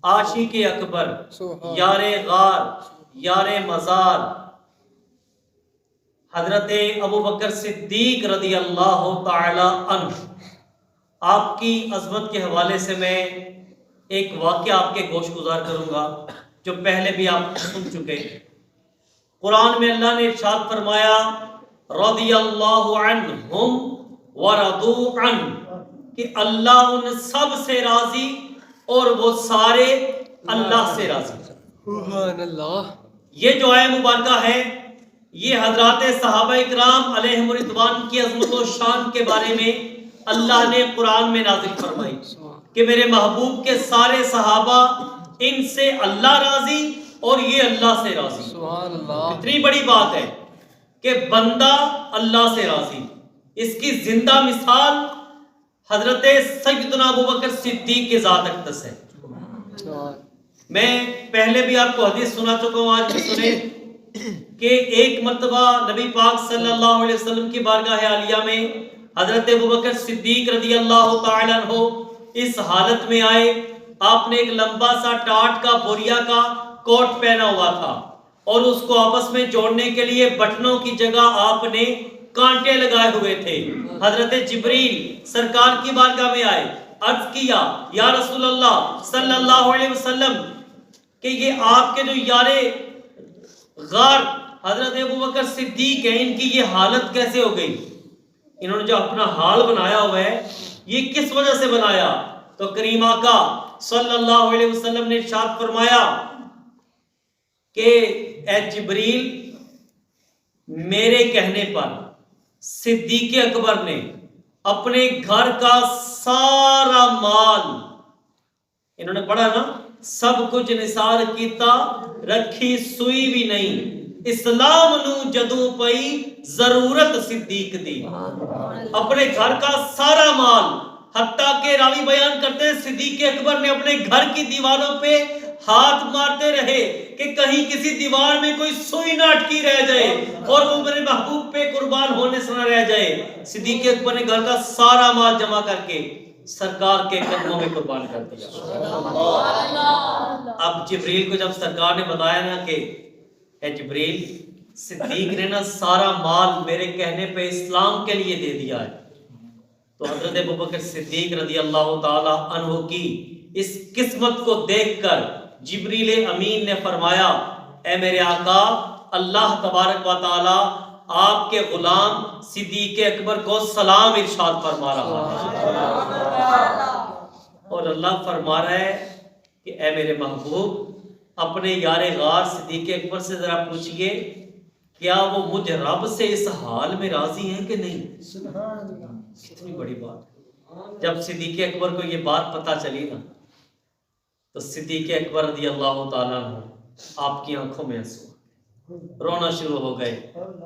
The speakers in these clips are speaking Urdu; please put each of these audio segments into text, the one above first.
عاشق اکبر، یار غار، یار مزار، حضرت ابوبکر صدیق رضی اللہ تعالی عنہ، آپ کی عظمت کے حوالے سے میں ایک واقعہ آپ کے گوش گزار کروں گا جو پہلے بھی آپ سن چکے۔ قرآن میں اللہ نے ارشاد فرمایا رضی اللہ عنہم ورضوا عنہ، کہ اللہ ان سب سے راضی اور وہ سارے اللہ سے راضی۔ سبحان اللہ۔ یہ جو آیہ مبارکہ ہے یہ حضرات صحابہ اکرام علیہم رضوان کی عظمت و شان کے بارے میں اللہ نے قرآن میں نازل فرمائی کہ میرے محبوب کے سارے صحابہ ان سے اللہ راضی اور یہ اللہ سے راضی۔ سبحان اللہ۔ اتنی بڑی بات ہے کہ بندہ اللہ سے راضی، اس کی زندہ مثال حضرت سیدنا ابوبکر صدیق کی ذات اقدس ہے۔ میں پہلے بھی آپ کو حدیث سنا چکا ہوں، آج بھی سنیں کہ ایک مرتبہ نبی پاک صلی اللہ علیہ وسلم کی بارگاہ عالیہ میں حضرت ابوبکر صدیق رضی اللہ تعالی عنہ اس حالت میں آئے، آپ نے ایک لمبا سا ٹاٹ کا بوریا کا کوٹ پہنا ہوا تھا اور اس کو آپس میں جوڑنے کے لیے بٹنوں کی جگہ آپ نے کانٹے لگائے ہوئے تھے۔ حضرت جبریل سرکار کی بارگاہ میں آئے، عرض کیا یا رسول اللہ صلی اللہ علیہ وسلم کہ یہ آپ کے جو یار غار حضرت ابوبکر صدیق ہیں، ان کی یہ حالت کیسے ہو گئی؟ انہوں نے جو اپنا حال بنایا ہوا ہے یہ کس وجہ سے بنایا؟ تو کریم آقا صلی اللہ علیہ وسلم نے ارشاد فرمایا کہ اے جبریل، میرے کہنے پر صدیق اکبر نے اپنے گھر کا سارا مال، انہوں نے پڑھا نا، سب کچھ نثار کیتا رکھی سوئی بھی نہیں، اسلام نو جدوں پئی ضرورت صدیق دی۔ اپنے گھر کا سارا مال، حتیٰ کہ راوی بیان کرتے ہیں صدیق اکبر نے اپنے گھر کی دیواروں پہ ہاتھ مارتے رہے کہ کہیں کسی دیوار میں کوئی سوئی نہ اٹکی رہ جائے اور وہ میرے محبوب پہ قربان ہونے سے نہ رہ جائے۔ صدیق اکبر نے گھر کا سارا مال جمع کر کے سرکار کے قدموں میں قربان کر دیا۔ اب جبریل کو جب سرکار نے بتایا نا کہ اے جبریل، صدیق نے نا سارا مال میرے کہنے پہ اسلام کے لیے دے دیا ہے، تو حضرت ابوبکر صدیق رضی اللہ تعالی عنہ کی اس قسمت کو دیکھ کر جبریل امین نے فرمایا اے میرے آقا، اللہ تبارک و تعالی آپ کے غلام صدیق اکبر کو سلام ارشاد فرما رہا ہے، اور اللہ فرما رہا ہے کہ اے میرے محبوب، اپنے یار غار صدیق اکبر سے ذرا پوچھئے کیا وہ مجھ رب سے اس حال میں راضی ہیں کہ نہیں؟ کتنی بڑی بات۔ جب صدیق اکبر کو یہ بات پتہ چلی نا تو صدیق اکبر رضی اللہ تعالیٰ عنہ آپ کی آنکھوں میں آنسو، رونا شروع ہو گئے۔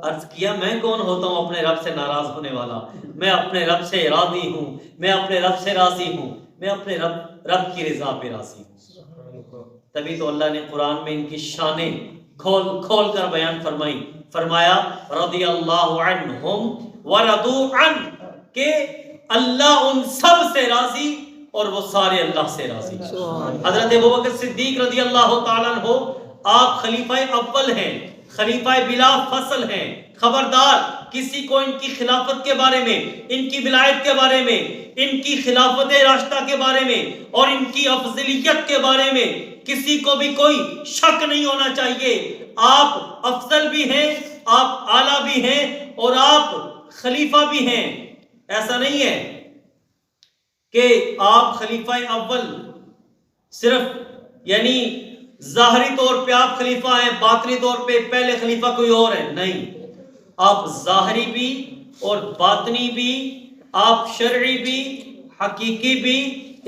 عرض کیا میں کون ہوتا ہوں اپنے رب سے ناراض ہونے والا؟ میں اپنے رب سے راضی ہوں، میں اپنے رب سے راضی ہوں، میں اپنے رب کی رضا پہ راضی ہوں۔ تبھی تو اللہ نے قرآن میں ان کی شانیں کھول کھول کر بیان فرمائی، فرمایا رضی اللہ عنہم ورضوا عنہ، کہ اللہ ان سب سے راضی اور وہ سارے اللہ سے راضی۔ حضرت ابوبکر صدیق رضی اللہ تعالیٰ عنہ آپ خلیفہ اول ہیں، خلیفہ بلا فصل ہیں۔ خبردار کسی کو ان کی خلافت کے بارے میں، ان کی ولایت کے بارے میں، ان کی خلافت راشدہ کے بارے میں اور ان کی افضلیت کے بارے میں کسی کو بھی کوئی شک نہیں ہونا چاہیے۔ آپ افضل بھی ہیں، آپ اعلیٰ بھی ہیں اور آپ خلیفہ بھی ہیں۔ ایسا نہیں ہے کہ آپ خلیفہ اول صرف یعنی ظاہری طور پہ آپ خلیفہ ہیں، باطنی طور پہ پہلے خلیفہ کوئی اور ہے، نہیں، آپ ظاہری بھی اور باطنی بھی، آپ شرعی بھی، حقیقی بھی،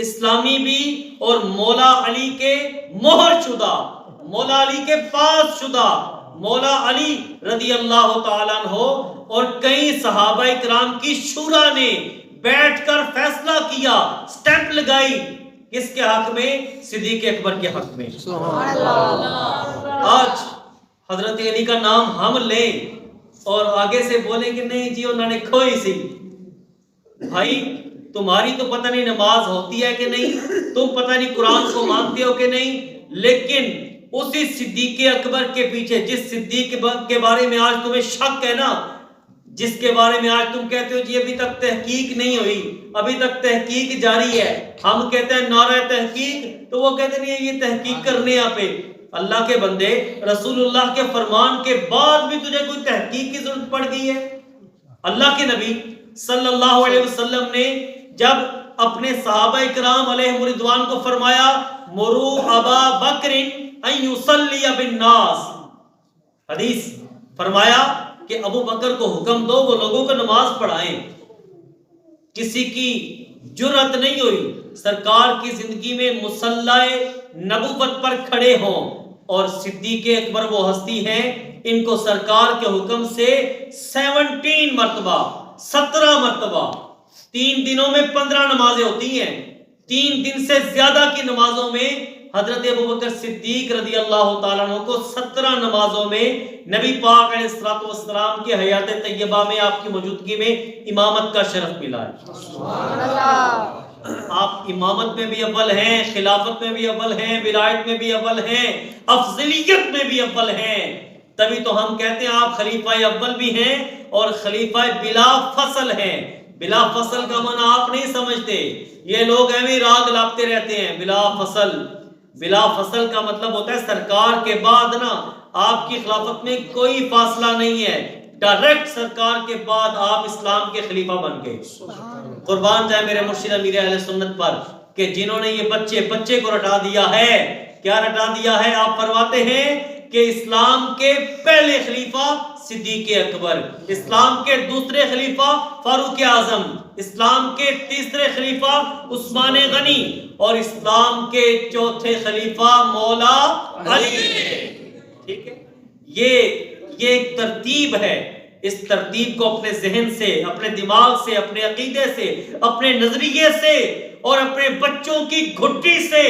اسلامی بھی اور مولا علی کے مہر شدہ، مولا علی کے پاس شدہ، مولا علی رضی اللہ تعالیٰ عنہ اور کئی صحابہ کرام کی شورا نے بیٹھ کر فیصلہ کیا، سٹیمپ لگائی، کس کے حق میں؟ صدیق اکبر کے حق میں۔ آج حضرت علی کا نام ہم لیں اور آگے سے بولیں کہ نہیں جی انہوں نے کھوئی سی، بھائی تمہاری تو پتہ نہیں نماز ہوتی ہے کہ نہیں، تم پتہ نہیں قرآن کو مانتے ہو کہ نہیں، لیکن اسی صدیق اکبر کے پیچھے، جس صدیق کے بارے میں آج تمہیں شک ہے نا، جس کے بارے میں آج تم کہتے ہو جی ابھی تک تحقیق نہیں ہوئی، ابھی تک تحقیق جاری ہے، ہم کہتے ہیں نعرہ تحقیق، تو وہ کہتے نہیں یہ تحقیق کرنے آپ پہ۔ اللہ کے بندے، رسول اللہ کے فرمان کے بعد بھی تجھے کوئی تحقیق کی ضرورت پڑ گئی ہے؟ اللہ کے نبی صلی اللہ علیہ وسلم نے جب اپنے صحابہ کرام علیہم رضوان کو فرمایا مرو ابا بکر ان یصلی بالناس، حدیث فرمایا کہ ابو بکر کو حکم دو وہ لوگوں کو نماز پڑھائیں، کسی کی جرأت نہیں ہوئی سرکار کی زندگی میں مصلی نبوت پر کھڑے ہوں، اور صدیق اکبر وہ ہستی ہیں ان کو سرکار کے حکم سے 17 مرتبہ 17 مرتبہ 3 دنوں میں 15 نمازیں ہوتی ہیں، 3 دن سے زیادہ کی نمازوں میں حضرت ابوبکر صدیق رضی اللہ تعالیٰ عنہ کو 17 نمازوں میں نبی پاک علیہ الصلوۃ والسلام کی حیات طیبہ میں آپ کی موجودگی میں امامت کا شرف ملا ہے۔ سبحان اللہ۔ آپ امامت میں بھی اول ہیں، خلافت میں بھی اول ہیں، ولایت میں بھی اول ہیں، افضلیت میں بھی اول ہیں، تبھی تو ہم کہتے ہیں آپ خلیفہ اول بھی ہیں اور خلیفہ بلا فصل ہیں۔ بلا فصل کا معنی آپ نہیں سمجھتے، یہ لوگ ایویں راگ لاپتے رہتے ہیں۔ بلا فصل، بلا فصل کا مطلب ہوتا ہے سرکار کے بعد نا آپ کی خلافت میں کوئی فاصلہ نہیں ہے، ڈائریکٹ سرکار کے بعد آپ اسلام کے خلیفہ بن گئے۔ قربان جائے میرے مرشد امیر اہل سنت پر کہ جنہوں نے یہ بچے کو رٹا دیا ہے۔ کیا رٹا دیا ہے؟ آپ فرماتے ہیں کہ اسلام کے پہلے خلیفہ صدیق اکبر، اسلام کے دوسرے خلیفہ فاروق اعظم، اسلام کے تیسرے خلیفہ عثمان غنی، اور اسلام کے چوتھے خلیفہ مولا علی۔ ٹھیک ہے، یہ ایک ترتیب ہے، اس ترتیب کو اپنے ذہن سے، اپنے دماغ سے، اپنے عقیدے سے، اپنے نظریے سے اور اپنے بچوں کی گھٹی سے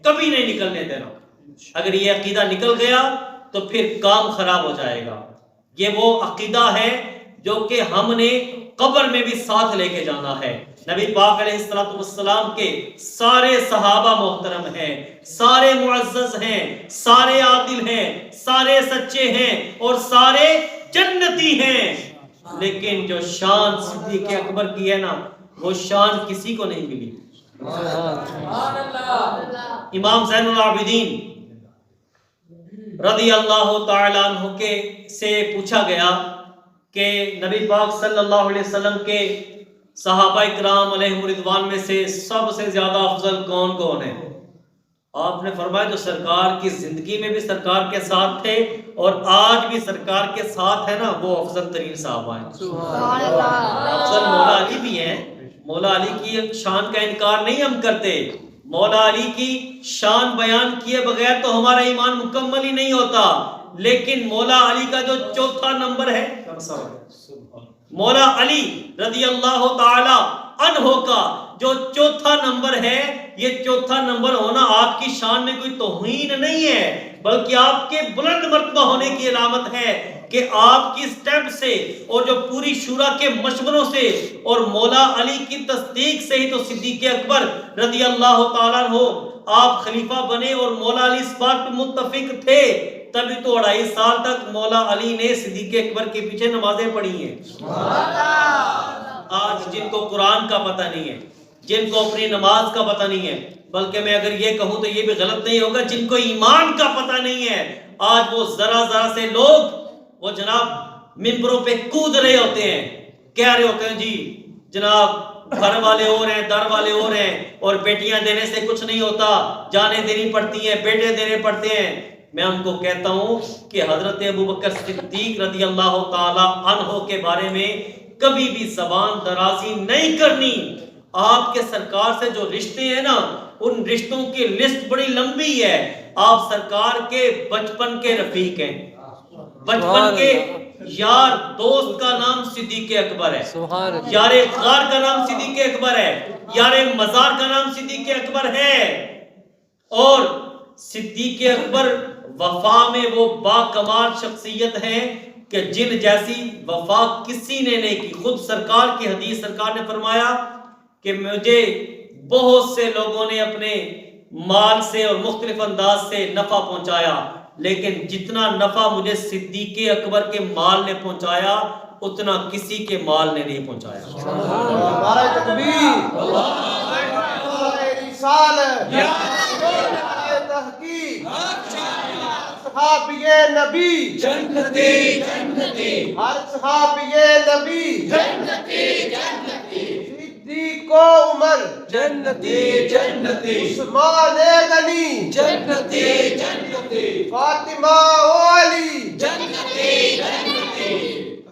کبھی نہیں نکلنے دینا۔ اگر یہ عقیدہ نکل گیا تو پھر کام خراب ہو جائے گا۔ یہ وہ عقیدہ ہے جو کہ ہم نے قبر میں بھی ساتھ لے کے جانا ہے۔ نبی پاک علیہ الصلوۃ والسلام کے سارے صحابہ محترم ہیں، سارے معزز ہیں، سارے عادل ہیں، سارے سچے ہیں اور سارے جنتی ہیں، لیکن جو شان صدیق اکبر کی ہے نا وہ شان کسی کو نہیں ملی۔ امام زین العابدین رضی اللہ تعالیٰ عنہ کے سے پوچھا گیا کہ نبی پاک صلی اللہ علیہ وسلم کے صحابہ کرام علیہم رضوان میں سے سب سے زیادہ افضل کون ہے؟ آپ نے فرمایا جو سرکار کی زندگی میں بھی سرکار کے ساتھ تھے اور آج بھی سرکار کے ساتھ ہے نا وہ افضل ترین صحابہ ہیں۔ سبحان اللہ۔ افضل مولا علی بھی ہیں، مولا علی کی شان کا انکار نہیں ہم کرتے، مولا علی کی شان بیان کیے بغیر تو ہمارا ایمان مکمل ہی نہیں ہوتا، لیکن مولا علی کا جو چوتھا نمبر ہے، مولا علی رضی اللہ تعالی عنہ کا جو چوتھا نمبر ہے، یہ چوتھا نمبر ہونا آپ کی شان میں کوئی توہین نہیں ہے، بلکہ آپ کے بلند مرتبہ ہونے کی علامت ہے کہ آپ کی سٹیپ سے اور جو پوری شورا کے مشوروں سے اور مولا علی کی تصدیق سے ہی تو صدیق اکبر رضی اللہ تعالیٰ عنہ آپ خلیفہ بنے اور مولا علی اس بات پر متفق تھے، تبھی تو 2.5 سال تک مولا علی نے صدیق اکبر کے پیچھے نمازیں پڑھی ہیں۔ آج جن کو قرآن کا پتہ نہیں ہے، جن کو اپنی نماز کا پتہ نہیں ہے، بلکہ میں اگر یہ کہوں تو یہ بھی غلط نہیں ہوگا، جن کو ایمان کا پتہ نہیں ہے، آج وہ ذرا سے لوگ وہ جناب ممبروں پہ کود رہے ہوتے ہیں، کہہ رہے ہوتے ہیں جی جناب گھر والے اور ہیں، در والے اور ہیں، اور بیٹیاں دینے سے کچھ نہیں ہوتا، جانیں دینی پڑتی ہیں، بیٹے دینے پڑتے ہیں۔ میں ان کو کہتا ہوں کہ حضرت ابوبکر صدیق رضی اللہ تعالی عنہ کے بارے میں کبھی بھی زبان درازی نہیں کرنی۔ آپ کے سرکار سے جو رشتے ہیں نا ان رشتوں کی لسٹ بڑی لمبی ہے۔ آپ سرکار کے بچپن کے رفیق ہیں، بچپن کے یار دوست کا نام صدیق اکبر ہے، یار غار کا نام صدیق اکبر ہے، یار مزار کا نام صدیق اکبر ہے، اور صدیق اکبر وفا میں وہ با کمال شخصیت ہیں کہ جن جیسی وفا کسی نے نہیں کی۔ خود سرکار کی حدیث، سرکار نے فرمایا کہ مجھے بہت سے لوگوں نے اپنے مال سے اور مختلف انداز سے نفع پہنچایا، لیکن جتنا نفع مجھے صدیق اکبر کے مال نے پہنچایا اتنا کسی کے مال نے نہیں پہنچایا۔ نعرہ تکبیر، نعرہ رسالت، نعرہ تحقیق، صحابی نبی جنتی جنتی ہر صحابی نبی جنتی جنتی صدیق و عمر جنتی جنتی عثمان غنی جنتی جنتی فاطمہ و علی جنتی جنتی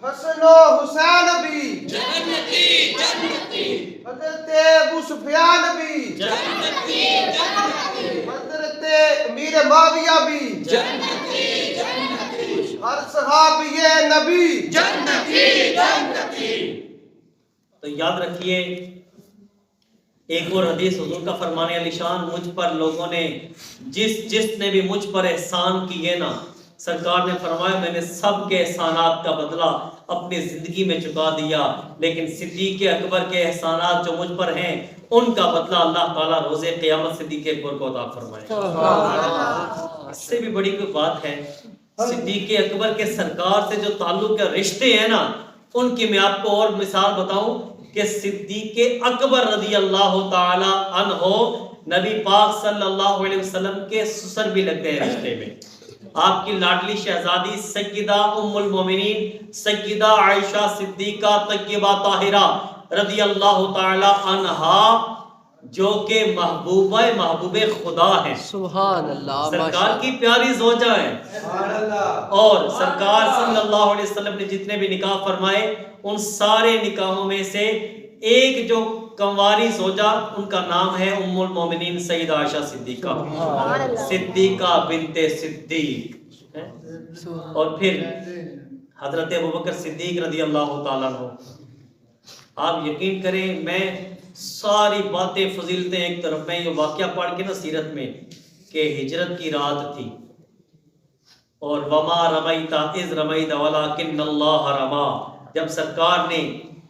حسن و حسین بھی جنتی جنتی حضرت ابو سفیان بھی جنتی جنتی حضرت امیر معاویہ بھی جنتی جنتی ہر صحابی نبی جنتی جنتی۔ تو یاد رکھیے ایک اور حدیث حضور کا فرمان علی شان، مجھ پر لوگوں نے جس نے بھی مجھ پر احسان کیے نا، سرکار نے فرمایا میں نے سب کے احسانات کا بدلہ اپنی زندگی میں چکا دیا، لیکن صدیق اکبر کے احسانات جو مجھ پر ہیں ان کا بدلہ اللہ تعالیٰ روز قیامت صدیق اکبر کو عطا فرمائے۔ اس سے بھی بڑی کوئی بات ہے، صدیق اکبر کے سرکار سے جو تعلق کے رشتے ہیں نا، ان کی میں آپ کو اور مثال بتاؤں کہ صدیق اکبر رضی اللہ تعالی عنہ نبی پاک صلی اللہ علیہ وسلم کے سسر بھی لگتے ہیں رشتے میں۔ آپ کی لاڈلی شہزادی سیدہ ام المومنین سیدہ عائشہ صدیقہ طیبہ طاہرہ رضی اللہ تعالی عنہا جو کہ محبوب خدا ہیں، سبحان اللہ، سرکار کی پیاری زوجہ ہیں، اور سرکار صلی اللہ علیہ وسلم نے جتنے بھی نکاح فرمائے ان سارے نکاحوں میں سے ایک جو کنواری زوجہ ان کا نام ہے ام المومنین سیدہ عائشہ صدیقہ بنت صدیق، اور پھر حضرت ابوبکر صدیق رضی اللہ تعالیٰ عنہ۔ آپ یقین کریں میں ساری باتیں فضیلتیں ایک طرف، میں یہ واقعہ پڑھ کے نا سیرت میں کہ ہجرت کی رات تھی اور وما رمیت اذ رمیت ولکن اللہ رما، جب سرکار نے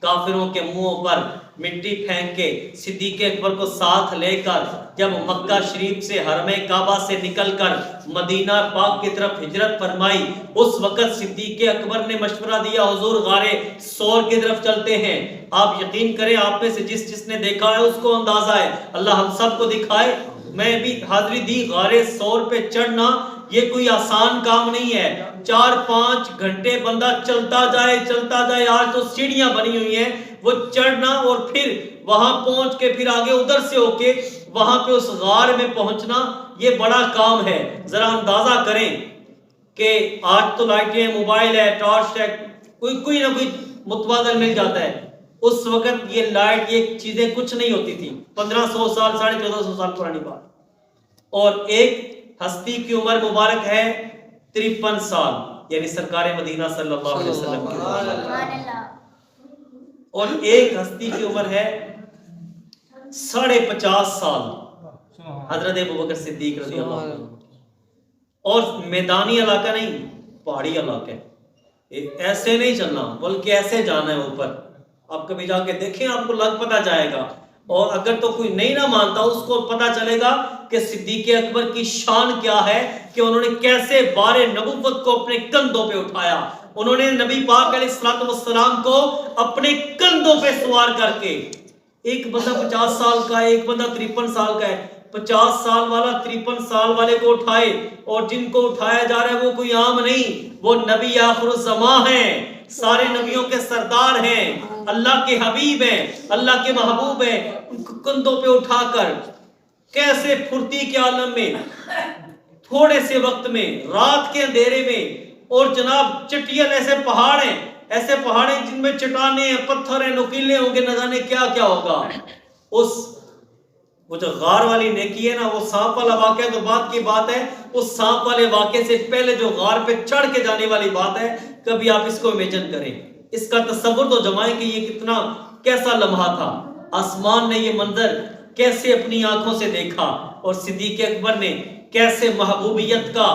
کافروں کے منہوں پر مٹی پھینک کے صدیق اکبر کو ساتھ لے کر جب مکہ شریف سے حرم کعبہ سے نکل کر مدینہ پاک کی طرف ہجرت فرمائی، اس وقت صدیق اکبر نے مشورہ دیا حضور غار ثور کی طرف چلتے ہیں۔ آپ یقین کریں آپ میں سے جس نے دیکھا ہے اس کو اندازہ ہے، اللہ ہم سب کو دکھائے، میں بھی حاضری دی، غار ثور پہ چڑھنا یہ کوئی آسان کام نہیں ہے، 4-5 گھنٹے بندہ چلتا جائے، آج تو سیڑھیاں بنی ہوئی ہیں، وہ چڑھنا اور پھر وہاں پہنچ کے پھر آگے ادھر سے ہو کے وہاں پہ اس غار میں پہنچنا یہ بڑا کام ہے۔ ذرا اندازہ کریں کہ آج تو لائٹیں، موبائل ہے، ٹارچ ہے، کوئی نہ کوئی متبادل مل جاتا ہے، اس وقت یہ لائٹ یہ چیزیں کچھ نہیں ہوتی تھی، 1500 سال 1450 سال پرانی بات، اور ایک ہستی کی عمر مبارک ہے 53 سال، یعنی سرکار مدینہ صلی اللہ علیہ وسلم کی عمر، اور ایک ہستی کی عمر ہے 50.5 سال، حضرت ابوبکر صدیق رضی اللہ عنہ، اور میدانی علاقہ نہیں، پہاڑی علاقہ ہے، ایسے نہیں چلنا بلکہ ایسے جانا ہے اوپر، آپ کبھی جا کے دیکھیں آپ کو لگ پتہ جائے گا، اور اگر تو کوئی نہیں نہ مانتا اس کو پتہ چلے گا کہ صدیق اکبر کی شان کیا ہے کہ انہوں نے کیسے بار نبوت کو اپنے کندھوں پہ اٹھایا، انہوں نے نبی پاک علیہ الصلوۃ والسلام کو اپنے کندھوں پہ سوار کر کے، ایک بندہ 50 سال کا ہے، ایک بندہ 53 سال کا ہے، 50 سال والا 53 سال والے کو اٹھائے، اور جن کو اٹھایا جا رہا ہے وہ کوئی عام نہیں، وہ نبی آخر الزمان ہیں، سارے نبیوں کے سردار ہیں، اللہ کے حبیب ہیں، اللہ کے محبوب ہیں، ان کو کندھوں پہ اٹھا کر کیسے پھرتی کے عالم میں تھوڑے سے وقت میں رات کے اندھیرے میں، اور جناب چٹیل ایسے پہاڑ ہیں جن میں چٹانیں ہیں، پتھر ہیں، نوکیلے ہوں گے، نہ جانے کیا کیا ہوگا، وہ جو غار والی نیکی ہے نا، وہ سانپ والا واقعہ تو بات کی بات ہے، اس سانپ والے واقعے سے پہلے جو غار پہ چڑھ کے جانے والی بات ہے، کبھی آپ اس کو امیجن کریں، اس کا تصور تو جمائیں کہ یہ کتنا کیسا لمحہ تھا، آسمان نے یہ منظر کیسے اپنی آنکھوں سے دیکھا، اور صدیق اکبر نے کیسے محبوبیت کا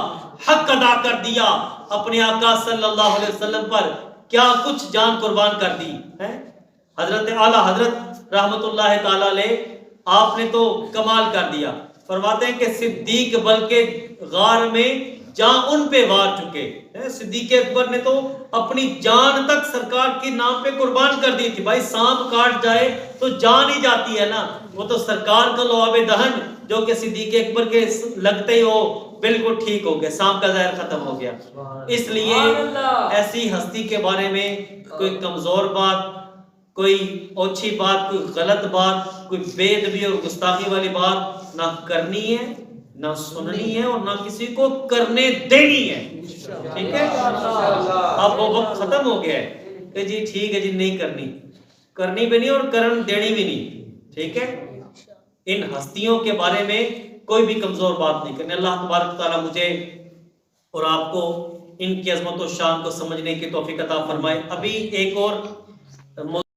حق ادا کر دیا، اپنے آقا صلی اللہ علیہ وسلم پر کیا کچھ جان قربان کر دی ہے۔ حضرت اعلیٰ حضرت رحمت اللہ تعالی علیہ آپ نے تو کمال کر دیا. فرماتے ہیں کہ صدیق بلکہ غار میں جان ان پہ وار چکے. صدیق اکبر نے تو اپنی جان تک سرکار کی نام پہ قربان کر دی تھی. بھائی سانپ کاٹ جائے تو جان ہی جاتی ہے نا, وہ تو سرکار کا لعاب دہن جو کہ صدیق اکبر کے لگتے ہی وہ بالکل ٹھیک ہو گیا, سانپ کا زہر ختم ہو گیا. اس لیے ایسی ہستی کے بارے میں کوئی کمزور بات, کوئی اوچھی بات, کوئی غلط بات, کوئی بے ادبی اور گستاخی والی بات نہ کرنی ہے, نہ سننی ہے, اور نہ کسی کو کرنے دینی ہے. ٹھیک ہے, اب وہ وقت ختم ہو گیا ہے کہ جی ٹھیک ہے جی نہیں کرنی بھی نہیں اور کرن دینی بھی نہیں. ٹھیک ہے, ان ہستیوں کے بارے میں کوئی بھی کمزور بات نہیں کرنی. اللہ تبارک تعالیٰ مجھے اور آپ کو ان کی عظمت و شان کو سمجھنے کی توفیق عطا فرمائے. ابھی ایک اور